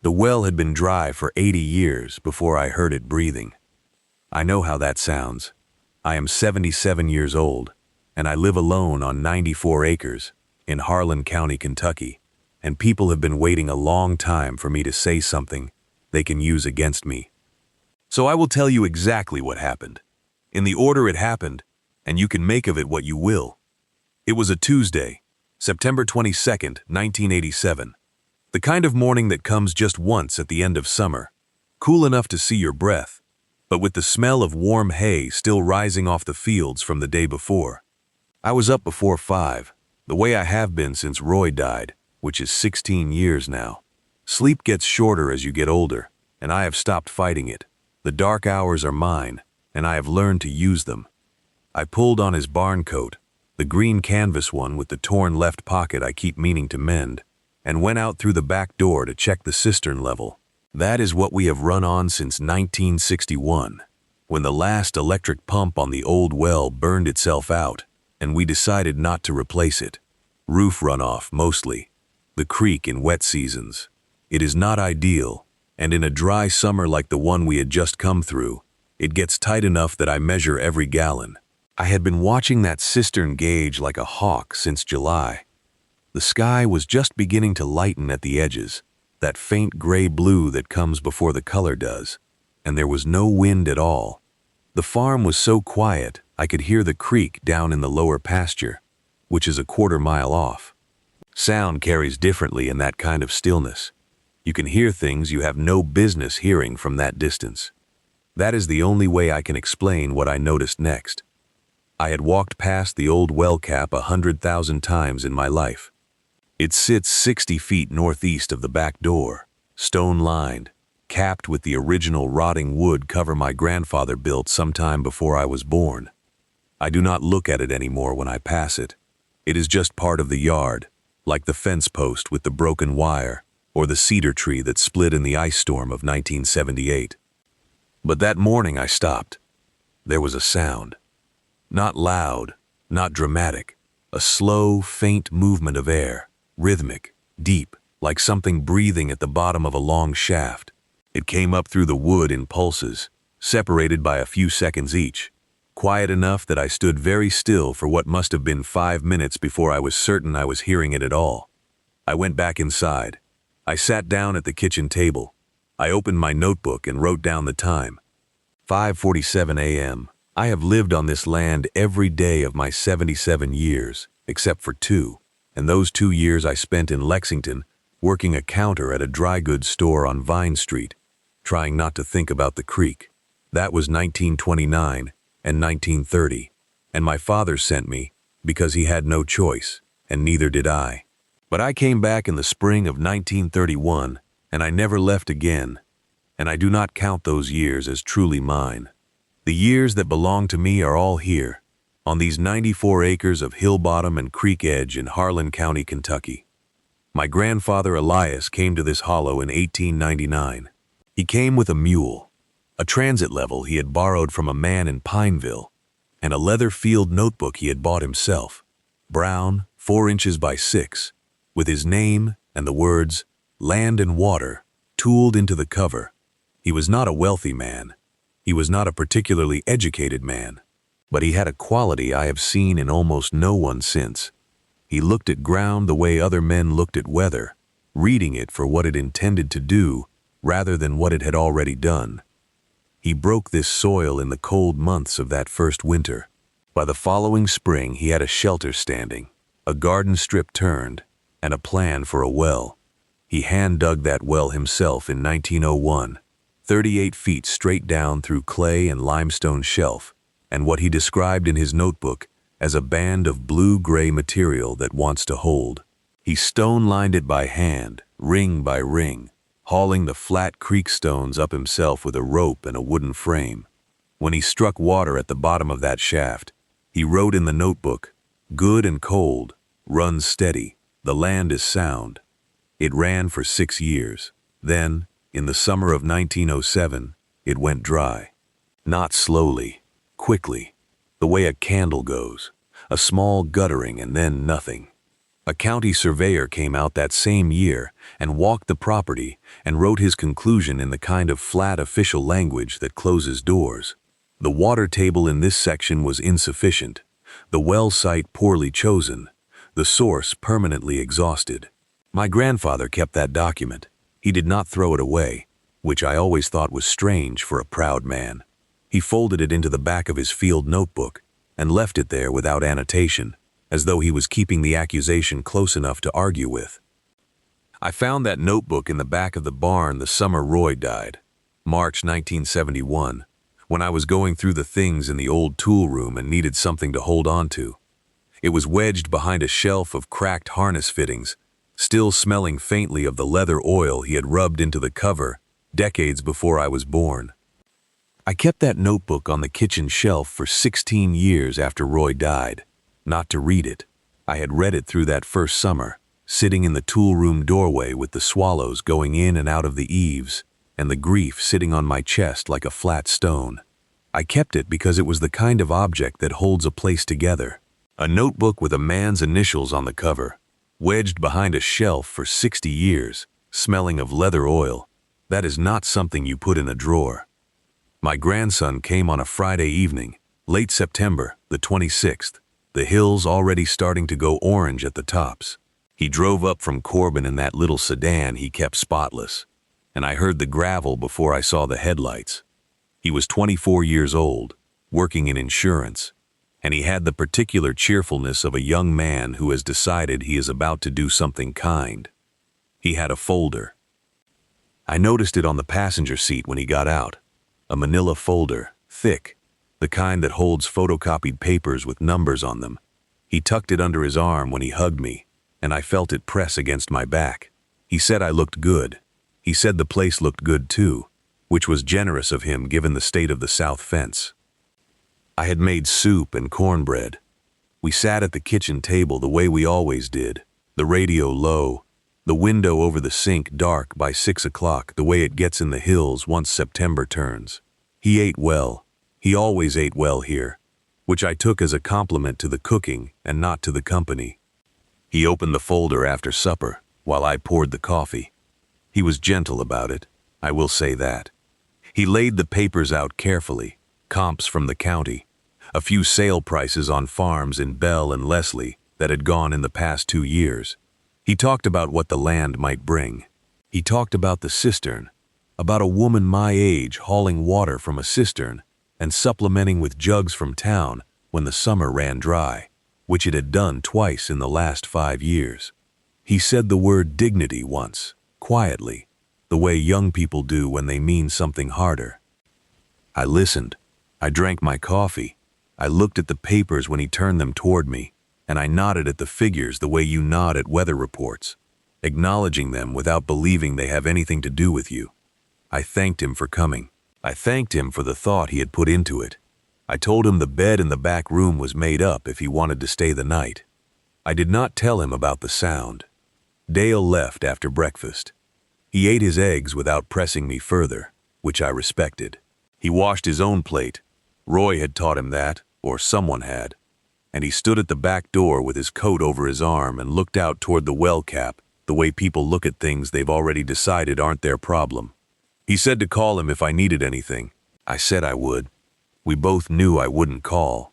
The well had been dry for 80 years before I heard it breathing. I know how that sounds. I am 77 years old, and I live alone on 94 acres in Harlan County, Kentucky, and people have been waiting a long time for me to say something they can use against me. So I will tell you exactly what happened, in the order it happened, and you can make of it what you will. It was a Tuesday, September 22nd, 1987. The kind of morning that comes just once at the end of summer, cool enough to see your breath, but with the smell of warm hay still rising off the fields from the day before. I was up before 5, the way I have been since Roy died, which is 16 years now. Sleep gets shorter as you get older, and I have stopped fighting it. The dark hours are mine, and I have learned to use them. I pulled on his barn coat, the green canvas one with the torn left pocket I keep meaning to mend, and went out through the back door to check the cistern level. That is what we have run on since 1961, when the last electric pump on the old well burned itself out, and we decided not to replace it. Roof runoff, mostly. The creek in wet seasons. It is not ideal, and in a dry summer like the one we had just come through, it gets tight enough that I measure every gallon. I had been watching that cistern gauge like a hawk since July. The sky was just beginning to lighten at the edges, that faint gray blue that comes before the color does, and there was no wind at all. The farm was so quiet I could hear the creek down in the lower pasture, which is a quarter-mile off. Sound carries differently in that kind of stillness. You can hear things you have no business hearing from that distance. That is the only way I can explain what I noticed next. I had walked past the old well cap 100,000 times in my life. It sits 60 feet northeast of the back door, stone-lined, capped with the original rotting wood cover my grandfather built sometime before I was born. I do not look at it anymore when I pass it. It is just part of the yard, like the fence post with the broken wire, or the cedar tree that split in the ice storm of 1978. But that morning I stopped. There was a sound. Not loud, not dramatic, a slow, faint movement of air, rhythmic, deep, like something breathing at the bottom of a long shaft. It came up through the wood in pulses, separated by a few seconds each, quiet enough that I stood very still for what must have been 5 minutes before I was certain I was hearing it at all. I went back inside. I sat down at the kitchen table. I opened my notebook and wrote down the time. 5:47 a.m. I have lived on this land every day of my 77 years, except for 2, and those 2 years I spent in Lexington working a counter at a dry goods store on Vine Street, trying not to think about the creek. That was 1929 and 1930, and my father sent me because he had no choice, and neither did I. But I came back in the spring of 1931, and I never left again, and I do not count those years as truly mine. The years that belong to me are all here, on these 94 acres of hill bottom and creek edge in Harlan County, Kentucky. My grandfather Elias came to this hollow in 1899. He came with a mule, a transit level he had borrowed from a man in Pineville, and a leather field notebook he had bought himself, brown, 4 inches by 6, with his name and the words, "Land and Water," tooled into the cover. He was not a wealthy man. He was not a particularly educated man, but he had a quality I have seen in almost no one since. He looked at ground the way other men looked at weather, reading it for what it intended to do rather than what it had already done. He broke this soil in the cold months of that first winter. By the following spring he had a shelter standing, a garden strip turned, and a plan for a well. He hand-dug that well himself in 1901, 38 feet straight down through clay and limestone shelf, and what he described in his notebook as a band of blue-gray material that wants to hold. He stone-lined it by hand, ring by ring, hauling the flat creek stones up himself with a rope and a wooden frame. When he struck water at the bottom of that shaft, he wrote in the notebook, "Good and cold, runs steady, the land is sound." It ran for 6 years. Then, in the summer of 1907, it went dry. Not slowly, quickly, the way a candle goes, a small guttering and then nothing. A county surveyor came out that same year and walked the property and wrote his conclusion in the kind of flat official language that closes doors. The water table in this section was insufficient, the well site poorly chosen, the source permanently exhausted. My grandfather kept that document. He did not throw it away, which I always thought was strange for a proud man. He folded it into the back of his field notebook and left it there without annotation, as though he was keeping the accusation close enough to argue with. I found that notebook in the back of the barn the summer Roy died, March 1971, when I was going through the things in the old tool room and needed something to hold on to. It was wedged behind a shelf of cracked harness fittings, still smelling faintly of the leather oil he had rubbed into the cover decades before I was born. I kept that notebook on the kitchen shelf for 16 years after Roy died, not to read it. I had read it through that first summer, sitting in the tool room doorway with the swallows going in and out of the eaves, and the grief sitting on my chest like a flat stone. I kept it because it was the kind of object that holds a place together. A notebook with a man's initials on the cover, wedged behind a shelf for 60 years, smelling of leather oil. That is not something you put in a drawer. My grandson came on a Friday evening, late September, the 26th, the hills already starting to go orange at the tops. He drove up from Corbin in that little sedan he kept spotless, and I heard the gravel before I saw the headlights. He was 24 years old, working in insurance, and he had the particular cheerfulness of a young man who has decided he is about to do something kind. He had a folder. I noticed it on the passenger seat when he got out, a manila folder, thick, the kind that holds photocopied papers with numbers on them. He tucked it under his arm when he hugged me, and I felt it press against my back. He said I looked good. He said the place looked good too, which was generous of him given the state of the south fence. I had made soup and cornbread. We sat at the kitchen table the way we always did, the radio low, the window over the sink dark by 6 o'clock the way it gets in the hills once September turns. He ate well. He always ate well here, which I took as a compliment to the cooking and not to the company. He opened the folder after supper while I poured the coffee. He was gentle about it, I will say that. He laid the papers out carefully, comps from the county, a few sale prices on farms in Bell and Leslie that had gone in the past 2 years. He talked about what the land might bring. He talked about the cistern, about a woman my age hauling water from a cistern and supplementing with jugs from town when the summer ran dry, which it had done twice in the last 5 years. He said the word dignity once, quietly, the way young people do when they mean something harder. I listened. I drank my coffee. I looked at the papers when he turned them toward me, and I nodded at the figures the way you nod at weather reports, acknowledging them without believing they have anything to do with you. I thanked him for coming. I thanked him for the thought he had put into it. I told him the bed in the back room was made up if he wanted to stay the night. I did not tell him about the sound. Dale left after breakfast. He ate his eggs without pressing me further, which I respected. He washed his own plate. Roy had taught him that, or someone had, and he stood at the back door with his coat over his arm and looked out toward the well cap, the way people look at things they've already decided aren't their problem. He said to call him if I needed anything. I said I would. We both knew I wouldn't call.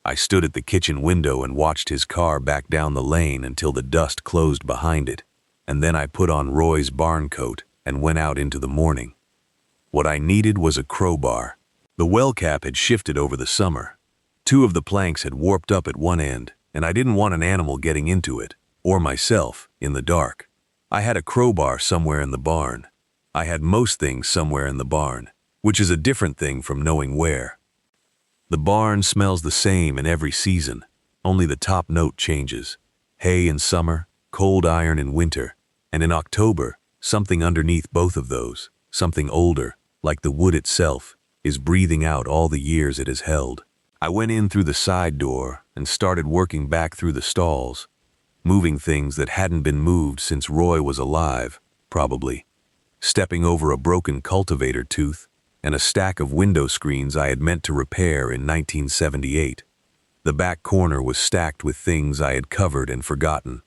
I stood at the kitchen window and watched his car back down the lane until the dust closed behind it, and then I put on Roy's barn coat and went out into the morning. What I needed was a crowbar. The well cap had shifted over the summer. 2 of the planks had warped up at one end, and I didn't want an animal getting into it, or myself, in the dark. I had a crowbar somewhere in the barn. I had most things somewhere in the barn, which is a different thing from knowing where. The barn smells the same in every season, only the top note changes. Hay in summer, cold iron in winter, and in October, something underneath both of those, something older, like the wood itself, is breathing out all the years it has held. I went in through the side door and started working back through the stalls, moving things that hadn't been moved since Roy was alive, probably, stepping over a broken cultivator tooth and a stack of window screens I had meant to repair in 1978. The back corner was stacked with things I had covered and forgotten,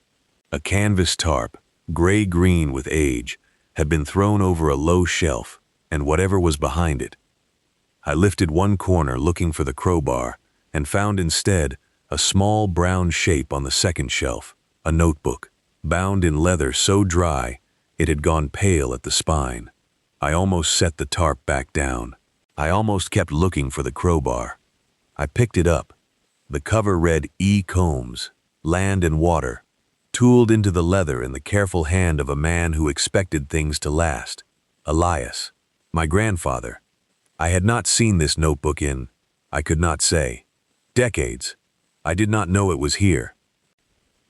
A canvas tarp, gray-green with age, had been thrown over a low shelf and whatever was behind it. I lifted one corner looking for the crowbar and found instead a small brown shape on the second shelf, a notebook, bound in leather so dry it had gone pale at the spine. I almost set the tarp back down. I almost kept looking for the crowbar. I picked it up. The cover read E. Combs, Land and Water, tooled into the leather in the careful hand of a man who expected things to last. Elias, my grandfather. I had not seen this notebook in, I could not say, decades. I did not know it was here.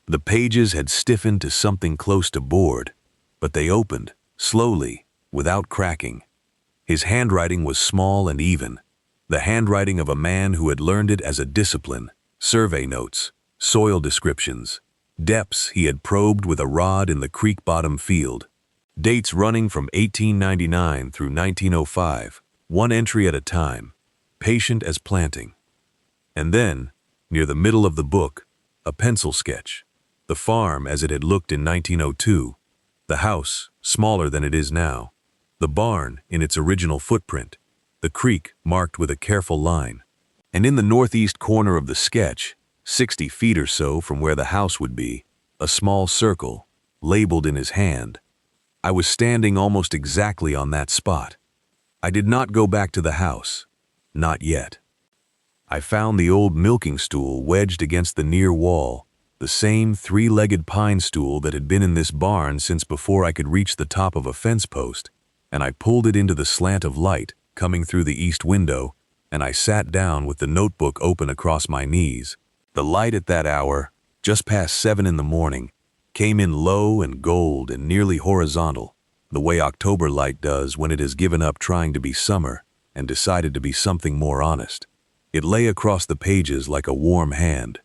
The pages had stiffened to something close to board, but they opened, slowly, without cracking. His handwriting was small and even, the handwriting of a man who had learned it as a discipline, survey notes, soil descriptions, depths he had probed with a rod in the creek bottom field, dates running from 1899 through 1905, one entry at a time, patient as planting. And then, near the middle of the book, a pencil sketch, the farm as it had looked in 1902, the house, smaller than it is now, the barn in its original footprint, the creek marked with a careful line. And in the northeast corner of the sketch, 60 feet or so from where the house would be, a small circle, labeled in his hand. I was standing almost exactly on that spot. I did not go back to the house. Not yet. I found the old milking stool wedged against the near wall, the same three-legged pine stool that had been in this barn since before I could reach the top of a fence post, and I pulled it into the slant of light coming through the east window, and I sat down with the notebook open across my knees. The light at that hour, just past 7 in the morning, came in low and gold and nearly horizontal, the way October light does when it has given up trying to be summer and decided to be something more honest. It lay across the pages like a warm hand.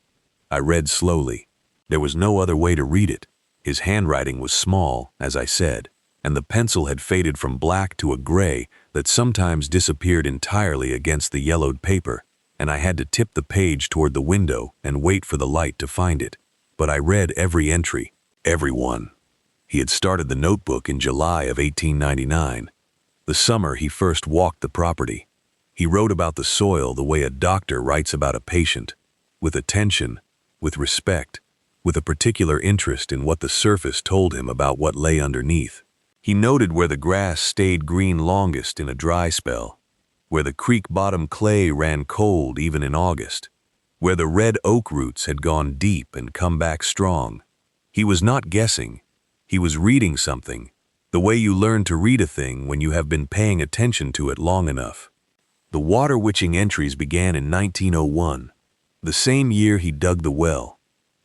I read slowly. There was no other way to read it. His handwriting was small, as I said, and the pencil had faded from black to a gray that sometimes disappeared entirely against the yellowed paper, and I had to tip the page toward the window and wait for the light to find it. But I read every entry, every one. He had started the notebook in July of 1899, the summer he first walked the property. He wrote about the soil the way a doctor writes about a patient, with attention, with respect, with a particular interest in what the surface told him about what lay underneath. He noted where the grass stayed green longest in a dry spell, where the creek bottom clay ran cold even in August, where the red oak roots had gone deep and come back strong. He was not guessing. He was reading something, the way you learn to read a thing when you have been paying attention to it long enough. The water-witching entries began in 1901, the same year he dug the well.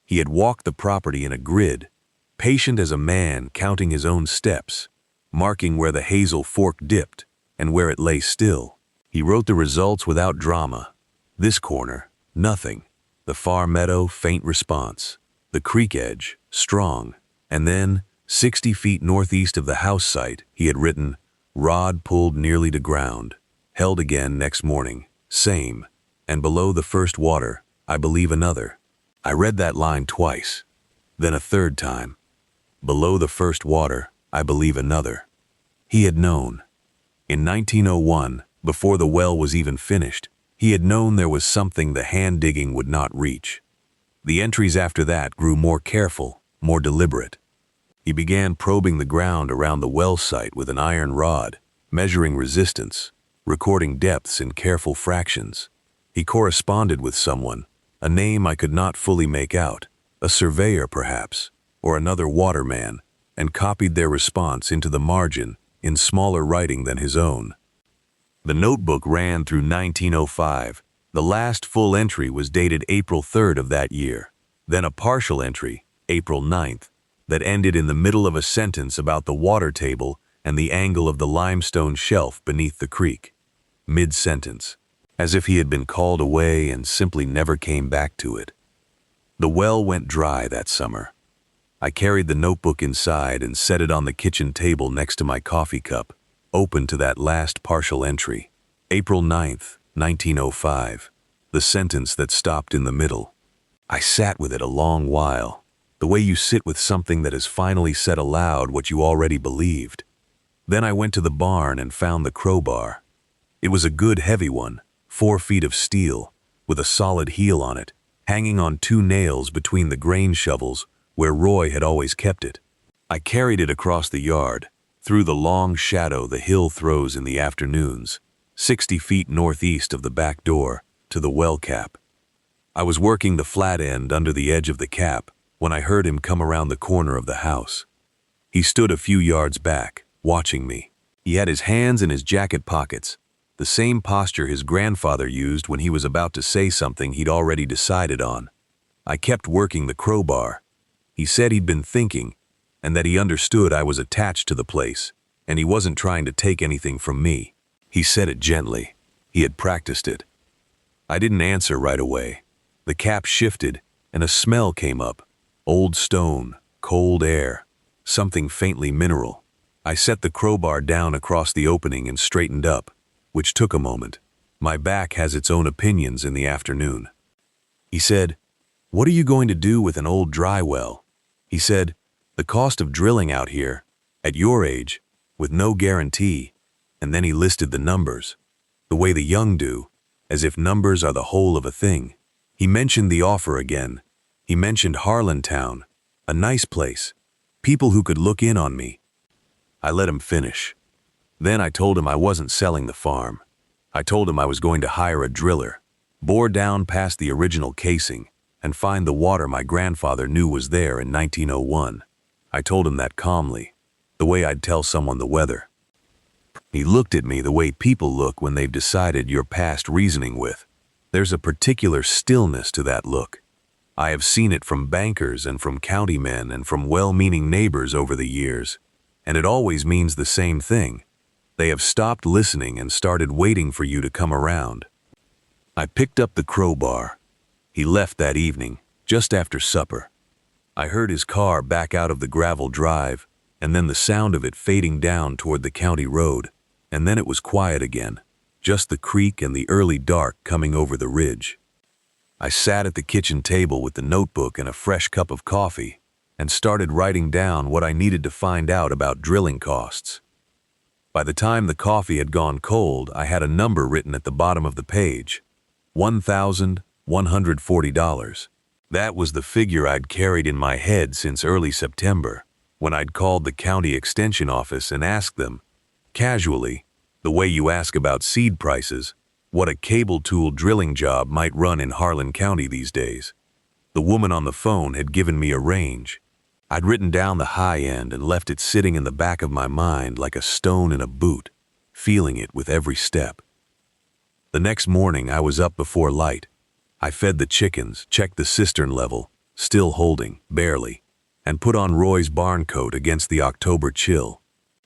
He had walked the property in a grid, patient as a man counting his own steps, marking where the hazel fork dipped and where it lay still. He wrote the results without drama. This corner, nothing. The far meadow, faint response. The creek edge, strong. And then, 60 feet northeast of the house site, he had written, "Rod pulled nearly to ground. Held again next morning. Same. And below the first water, I believe another." I read that line twice. Then a third time. Below the first water, I believe another. He had known. In 1901, before the well was even finished, he had known there was something the hand digging would not reach. The entries after that grew more careful, more deliberate. He began probing the ground around the well site with an iron rod, measuring resistance, recording depths in careful fractions. He corresponded with someone, a name I could not fully make out, a surveyor perhaps, or another waterman, and copied their response into the margin in smaller writing than his own. The notebook ran through 1905. The last full entry was dated April 3rd of that year, then a partial entry, April 9th, that ended in the middle of a sentence about the water table and the angle of the limestone shelf beneath the creek. Mid-sentence, as if he had been called away and simply never came back to it. The well went dry that summer. I carried the notebook inside and set it on the kitchen table next to my coffee cup, open to that last partial entry, April 9th, 1905, the sentence that stopped in the middle. I sat with it a long while. The way you sit with something that has finally said aloud what you already believed. Then I went to the barn and found the crowbar. It was a good heavy one, 4 feet of steel, with a solid heel on it, hanging on 2 nails between the grain shovels where Roy had always kept it. I carried it across the yard, through the long shadow the hill throws in the afternoons, 60 feet northeast of the back door, to the well cap. I was working the flat end under the edge of the cap when I heard him come around the corner of the house. He stood a few yards back, watching me. He had his hands in his jacket pockets, the same posture his grandfather used when he was about to say something he'd already decided on. I kept working the crowbar. He said he'd been thinking, and that he understood I was attached to the place, and he wasn't trying to take anything from me. He said it gently. He had practiced it. I didn't answer right away. The cap shifted, and a smell came up. Old stone, cold air, something faintly mineral. I set the crowbar down across the opening and straightened up, which took a moment. My back has its own opinions in the afternoon. He said, "What are you going to do with an old dry well?" He said, "The cost of drilling out here, at your age, with no guarantee," and then he listed the numbers, the way the young do, as if numbers are the whole of a thing. He mentioned the offer again. He mentioned Harlantown, a nice place, people who could look in on me. I let him finish. Then I told him I wasn't selling the farm. I told him I was going to hire a driller, bore down past the original casing, and find the water my grandfather knew was there in 1901. I told him that calmly, the way I'd tell someone the weather. He looked at me the way people look when they've decided you're past reasoning with. There's a particular stillness to that look. I have seen it from bankers and from county men and from well-meaning neighbors over the years, and it always means the same thing. They have stopped listening and started waiting for you to come around. I picked up the crowbar. He left that evening, just after supper. I heard his car back out of the gravel drive, and then the sound of it fading down toward the county road, and then it was quiet again, just the creek and the early dark coming over the ridge. I sat at the kitchen table with the notebook and a fresh cup of coffee, and started writing down what I needed to find out about drilling costs. By the time the coffee had gone cold, I had a number written at the bottom of the page, $1,140. That was the figure I'd carried in my head since early September, when I'd called the county extension office and asked them, casually, the way you ask about seed prices, what a cable tool drilling job might run in Harlan County these days. The woman on the phone had given me a range. I'd written down the high end and left it sitting in the back of my mind like a stone in a boot, feeling it with every step. The next morning I was up before light. I fed the chickens, checked the cistern level, still holding, barely, and put on Roy's barn coat against the October chill.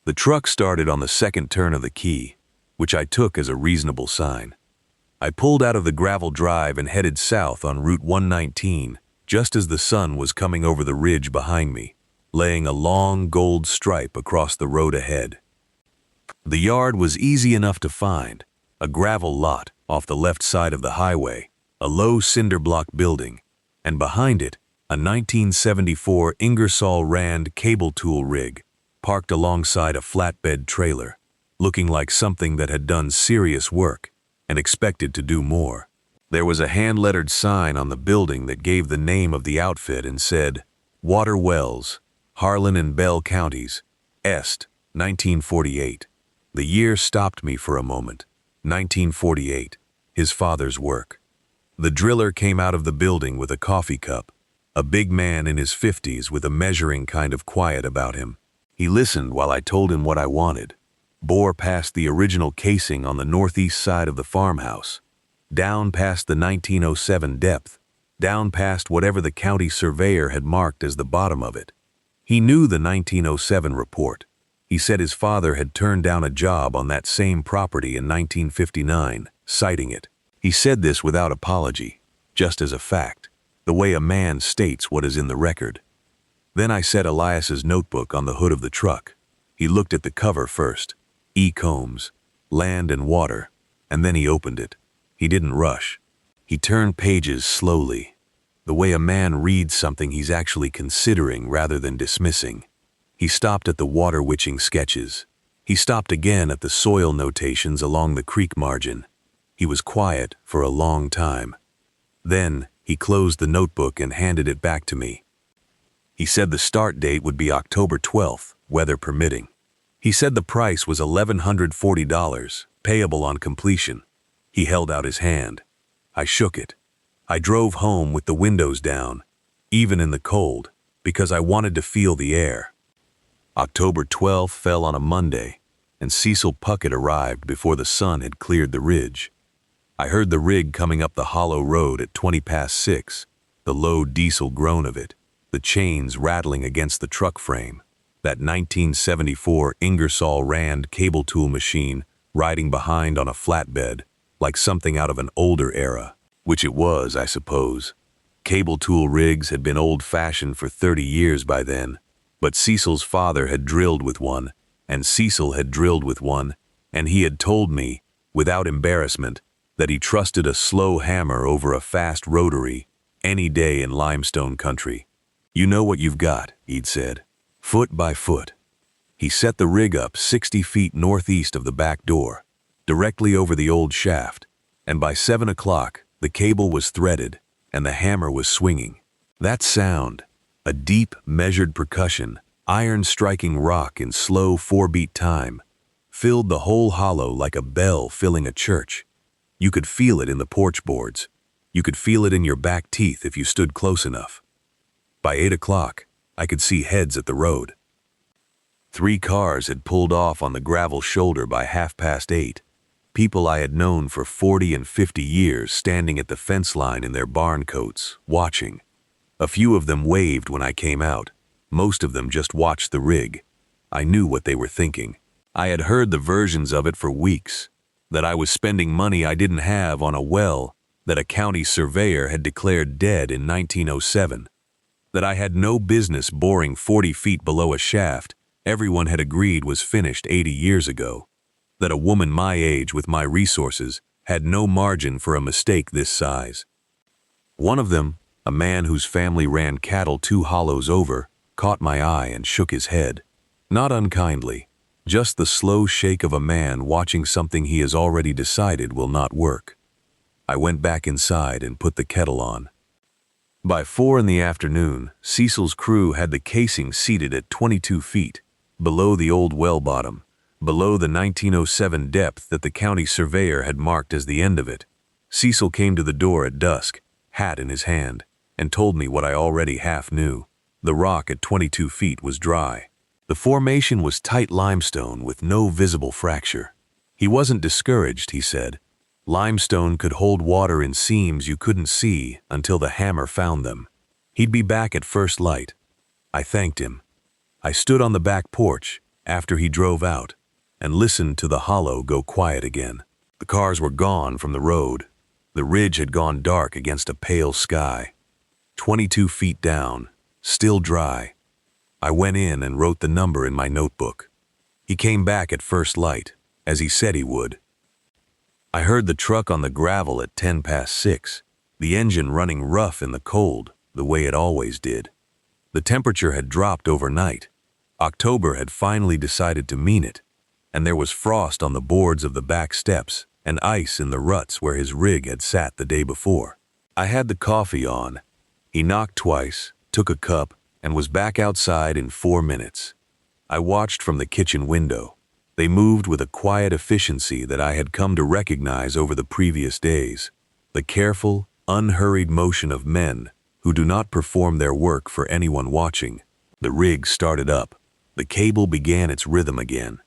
The truck started on the second turn of the key, which I took as a reasonable sign. I pulled out of the gravel drive and headed south on Route 119, just as the sun was coming over the ridge behind me, laying a long gold stripe across the road ahead. The yard was easy enough to find, a gravel lot off the left side of the highway, a low cinder block building, and behind it, a 1974 Ingersoll Rand cable tool rig, parked alongside a flatbed trailer, looking like something that had done serious work and expected to do more. There was a hand-lettered sign on the building that gave the name of the outfit and said, Water Wells, Harlan and Bell Counties, Est, 1948. The year stopped me for a moment. 1948, his father's work. The driller came out of the building with a coffee cup, a big man in his 50s with a measuring kind of quiet about him. He listened while I told him what I wanted. Bore past the original casing on the northeast side of the farmhouse, down past the 1907 depth, down past whatever the county surveyor had marked as the bottom of it. He knew the 1907 report. He said his father had turned down a job on that same property in 1959, citing it. He said this without apology, just as a fact, the way a man states what is in the record. Then I set Elias's notebook on the hood of the truck. He looked at the cover first, E. Combs, Land and Water, and then he opened it. He didn't rush. He turned pages slowly. the way a man reads something he's actually considering rather than dismissing. He stopped at the water witching sketches. He stopped again at the soil notations along the creek margin. He was quiet for a long time. Then he closed the notebook and handed it back to me. He said the start date would be October 12th, weather permitting. He said the price was $1,140, payable on completion. He held out his hand. I shook it. I drove home with the windows down, even in the cold, because I wanted to feel the air. October 12th fell on a Monday, and Cecil Puckett arrived before the sun had cleared the ridge. I heard the rig coming up the hollow road at 6:20, the low diesel groan of it, the chains rattling against the truck frame, that 1974 Ingersoll Rand cable tool machine riding behind on a flatbed, like something out of an older era, which it was, I suppose. Cable tool rigs had been old-fashioned for 30 years by then, but Cecil's father had drilled with one, and Cecil had drilled with one, and he had told me, without embarrassment, that he trusted a slow hammer over a fast rotary any day in limestone country. You know what you've got, he'd said, foot by foot. He set the rig up 60 feet northeast of the back door, directly over the old shaft, and by 7 o'clock, the cable was threaded and the hammer was swinging. That sound, a deep, measured percussion, iron striking rock in slow 4-beat time, filled the whole hollow like a bell filling a church. You could feel it in the porch boards. You could feel it in your back teeth if you stood close enough. By 8 o'clock, I could see heads at the road. 3 cars had pulled off on the gravel shoulder by 8:30. People I had known for 40 and 50 years standing at the fence line in their barn coats, watching. A few of them waved when I came out. Most of them just watched the rig. I knew what they were thinking. I had heard the versions of it for weeks, that I was spending money I didn't have on a well that a county surveyor had declared dead in 1907, that I had no business boring 40 feet below a shaft everyone had agreed was finished 80 years ago, that a woman my age with my resources had no margin for a mistake this size. One of them, a man whose family ran cattle 2 hollows over, caught my eye and shook his head. Not unkindly, just the slow shake of a man watching something he has already decided will not work. I went back inside and put the kettle on. By 4 in the afternoon, Cecil's crew had the casing seated at 22 feet, below the old well bottom, below the 1907 depth that the county surveyor had marked as the end of it. Cecil came to the door at dusk, hat in his hand, and told me what I already half knew. The rock at 22 feet was dry. The formation was tight limestone with no visible fracture. He wasn't discouraged, he said. Limestone could hold water in seams you couldn't see until the hammer found them. He'd be back at first light. I thanked him. I stood on the back porch after he drove out and listened to the hollow go quiet again. The cars were gone from the road. The ridge had gone dark against a pale sky. 22 feet down, still dry. I went in and wrote the number in my notebook. He came back at first light, as he said he would. I heard the truck on the gravel at 6:10, the engine running rough in the cold, the way it always did. The temperature had dropped overnight. October had finally decided to mean it, and there was frost on the boards of the back steps and ice in the ruts where his rig had sat the day before. I had the coffee on. He knocked twice, took a cup, and was back outside in 4 minutes. I watched from the kitchen window. They moved with a quiet efficiency that I had come to recognize over the previous days. The careful, unhurried motion of men who do not perform their work for anyone watching. The rig started up. The cable began its rhythm again.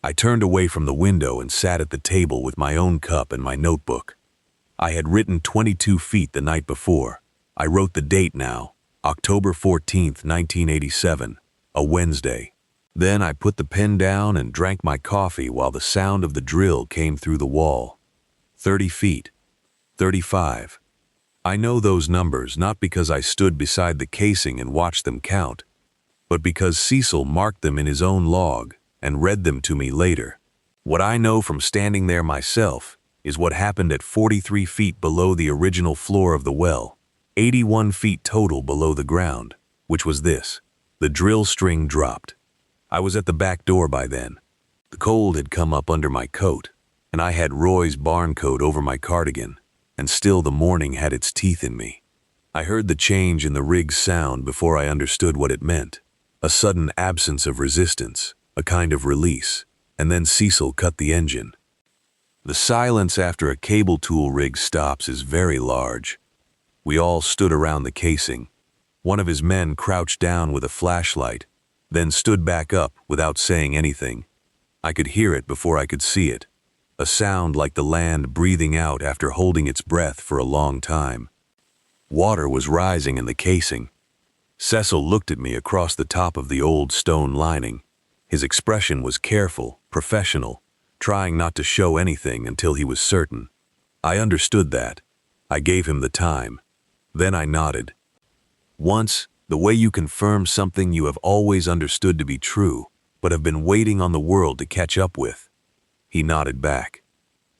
I turned away from the window and sat at the table with my own cup and my notebook. I had written 22 feet the night before. I wrote the date now, October 14th, 1987, a Wednesday. Then I put the pen down and drank my coffee while the sound of the drill came through the wall. 30 feet. 35. I know those numbers not because I stood beside the casing and watched them count, but because Cecil marked them in his own log and read them to me later. What I know from standing there myself is what happened at 43 feet below the original floor of the well, 81 feet total below the ground, which was this. The drill string dropped. I was at the back door by then. The cold had come up under my coat, and I had Roy's barn coat over my cardigan, and still the morning had its teeth in me. I heard the change in the rig's sound before I understood what it meant. A sudden absence of resistance, a kind of release, and then Cecil cut the engine. The silence after a cable tool rig stops is very large. We all stood around the casing. One of his men crouched down with a flashlight, then stood back up without saying anything. I could hear it before I could see it. A sound like the land breathing out after holding its breath for a long time. Water was rising in the casing. Cecil looked at me across the top of the old stone lining. His expression was careful, professional, trying not to show anything until he was certain. I understood that. I gave him the time. Then I nodded. Once, the way you confirm something you have always understood to be true, but have been waiting on the world to catch up with. He nodded back.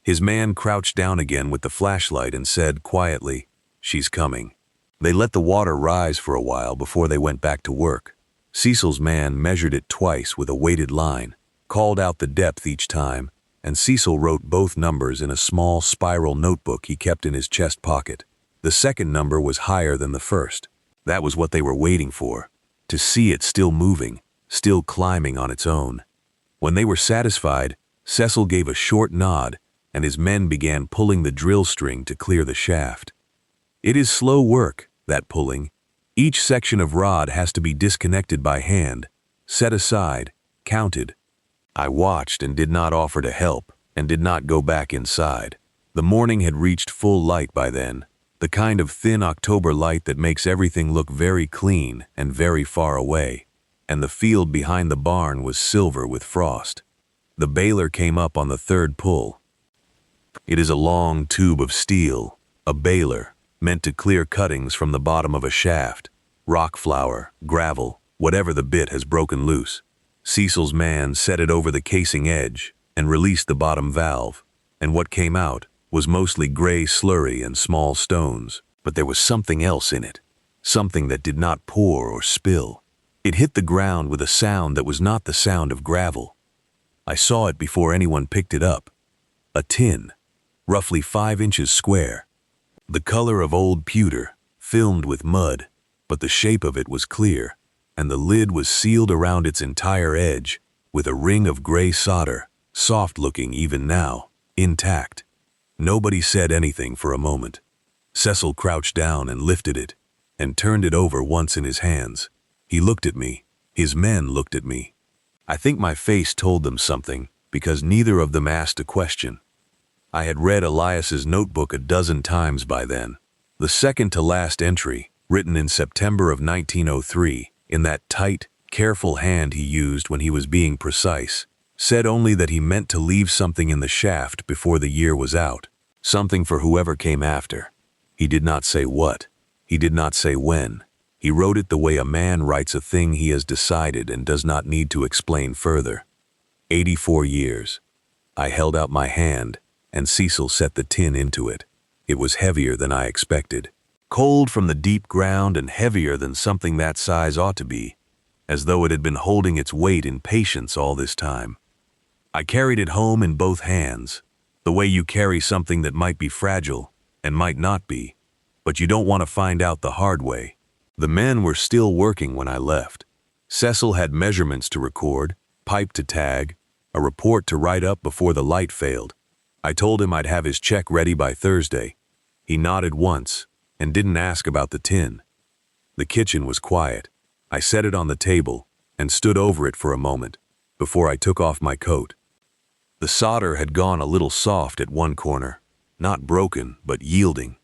His man crouched down again with the flashlight and said quietly, "She's coming." They let the water rise for a while before they went back to work. Cecil's man measured it twice with a weighted line, called out the depth each time, and Cecil wrote both numbers in a small spiral notebook he kept in his chest pocket. The second number was higher than the first. That was what they were waiting for, to see it still moving, still climbing on its own. When they were satisfied, Cecil gave a short nod, and his men began pulling the drill string to clear the shaft. It is slow work, that pulling. Each section of rod has to be disconnected by hand, set aside, counted. I watched and did not offer to help, and did not go back inside. The morning had reached full light by then, the kind of thin October light that makes everything look very clean and very far away, and the field behind the barn was silver with frost. The baler came up on the third pull. It is a long tube of steel, a baler, meant to clear cuttings from the bottom of a shaft, rock flour, gravel, whatever the bit has broken loose. Cecil's man set it over the casing edge and released the bottom valve, and what came out was mostly gray slurry and small stones, but there was something else in it, something that did not pour or spill. It hit the ground with a sound that was not the sound of gravel. I saw it before anyone picked it up. A tin, roughly 5 inches square, the color of old pewter, filmed with mud, but the shape of it was clear, and the lid was sealed around its entire edge with a ring of gray solder, soft-looking even now, intact. Nobody said anything for a moment. Cecil crouched down and lifted it, and turned it over once in his hands. He looked at me. His men looked at me. I think my face told them something, because neither of them asked a question. I had read Elias's notebook a dozen times by then. The second to last entry, written in September of 1903, in that tight, careful hand he used when he was being precise, said only that he meant to leave something in the shaft before the year was out, something for whoever came after. He did not say what. He did not say when. He wrote it the way a man writes a thing he has decided and does not need to explain further. 84 years. I held out my hand, and Cecil set the tin into it. It was heavier than I expected. Cold from the deep ground and heavier than something that size ought to be, as though it had been holding its weight in patience all this time. I carried it home in both hands, the way you carry something that might be fragile and might not be, but you don't want to find out the hard way. The men were still working when I left. Cecil had measurements to record, pipe to tag, a report to write up before the light failed. I told him I'd have his check ready by Thursday. He nodded once and didn't ask about the tin. The kitchen was quiet. I set it on the table and stood over it for a moment before I took off my coat. The solder had gone a little soft at one corner, not broken, but yielding.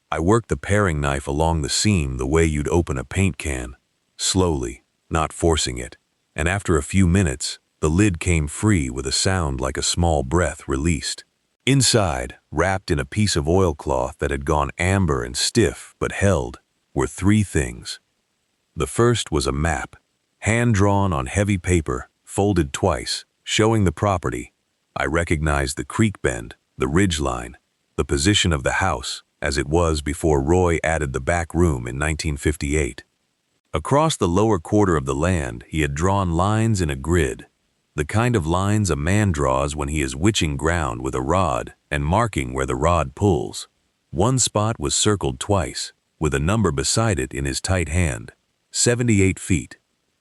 I worked the paring knife along the seam the way you'd open a paint can, slowly, not forcing it, and after a few minutes, the lid came free with a sound like a small breath released. Inside, wrapped in a piece of oilcloth that had gone amber and stiff but held, were 3 things. The first was a map, hand-drawn on heavy paper, folded twice, showing the property. I recognized the creek bend, the ridge line, the position of the house, as it was before Roy added the back room in 1958. Across the lower quarter of the land, he had drawn lines in a grid, the kind of lines a man draws when he is witching ground with a rod and marking where the rod pulls. One spot was circled twice, with a number beside it in his tight hand, 78 feet.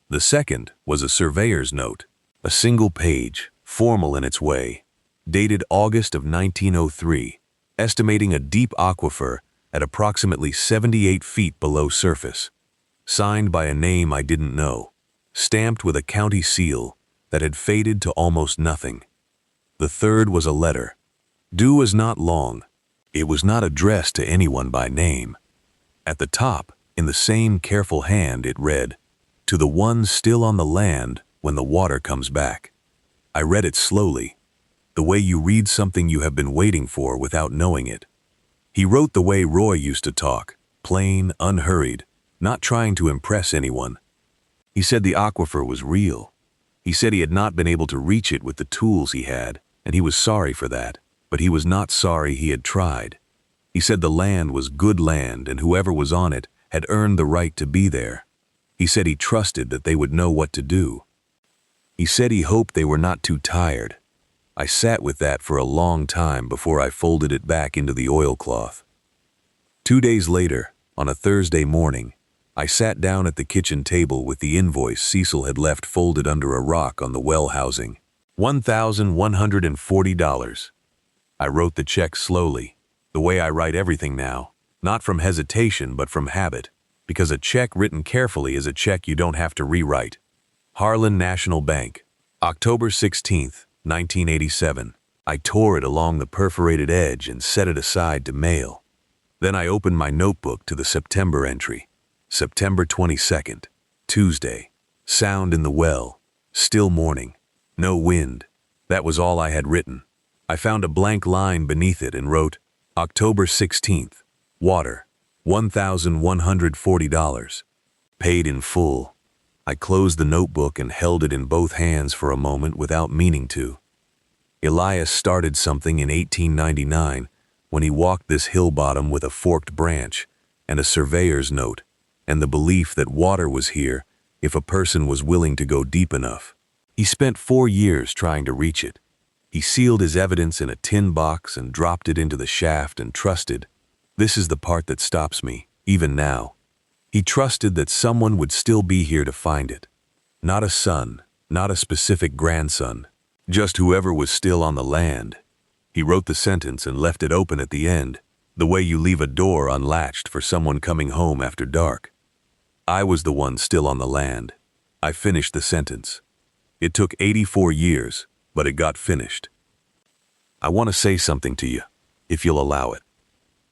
The second was a surveyor's note, a single page, formal in its way, dated August of 1903, estimating a deep aquifer at approximately 78 feet below surface, signed by a name I didn't know, stamped with a county seal that had faded to almost nothing. The third was a letter. Due was not long. It was not addressed to anyone by name. At the top, in the same careful hand, it read, "To the one still on the land when the water comes back." I read it slowly, the way you read something you have been waiting for without knowing it. He wrote the way Roy used to talk, plain, unhurried, not trying to impress anyone. He said the aquifer was real. He said he had not been able to reach it with the tools he had, and he was sorry for that, but he was not sorry he had tried. He said the land was good land and whoever was on it had earned the right to be there. He said he trusted that they would know what to do. He said he hoped they were not too tired. I sat with that for a long time before I folded it back into the oilcloth. 2 days later, on a Thursday morning, I sat down at the kitchen table with the invoice Cecil had left folded under a rock on the well housing. $1,140. I wrote the check slowly, the way I write everything now, not from hesitation but from habit, because a check written carefully is a check you don't have to rewrite. Harlan National Bank, October 16th, 1987. I tore it along the perforated edge and set it aside to mail. Then I opened my notebook to the September entry. September 22nd, Tuesday. Sound in the well. Still morning. No wind. That was all I had written. I found a blank line beneath it and wrote, October 16th. Water. $1,140. Paid in full. I closed the notebook and held it in both hands for a moment without meaning to. Elias started something in 1899 when he walked this hill bottom with a forked branch and a surveyor's note, and the belief that water was here if a person was willing to go deep enough. He spent 4 years trying to reach it. He sealed his evidence in a tin box and dropped it into the shaft and trusted. This is the part that stops me, even now. He trusted that someone would still be here to find it. Not a son, not a specific grandson, just whoever was still on the land. He wrote the sentence and left it open at the end, the way you leave a door unlatched for someone coming home after dark. I was the one still on the land. I finished the sentence. It took 84 years, but it got finished. I want to say something to you, if you'll allow it.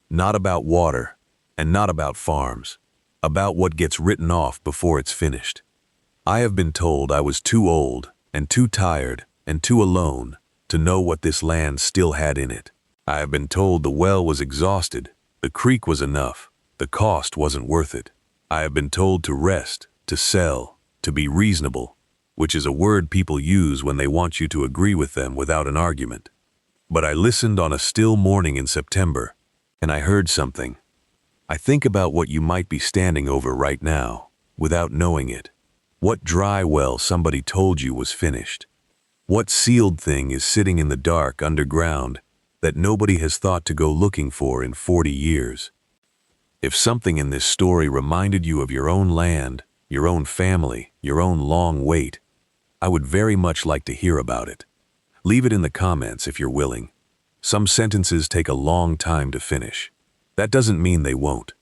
Not about water, and not about farms. About what gets written off before it's finished. I have been told I was too old, and too tired, and too alone to know what this land still had in it. I have been told the well was exhausted, the creek was enough, the cost wasn't worth it. I have been told to rest, to sell, to be reasonable, which is a word people use when they want you to agree with them without an argument. But I listened on a still morning in September, and I heard something. I think about what you might be standing over right now, without knowing it. What dry well somebody told you was finished. What sealed thing is sitting in the dark underground that nobody has thought to go looking for in 40 years. If something in this story reminded you of your own land, your own family, your own long wait, I would very much like to hear about it. Leave it in the comments if you're willing. Some sentences take a long time to finish. That doesn't mean they won't.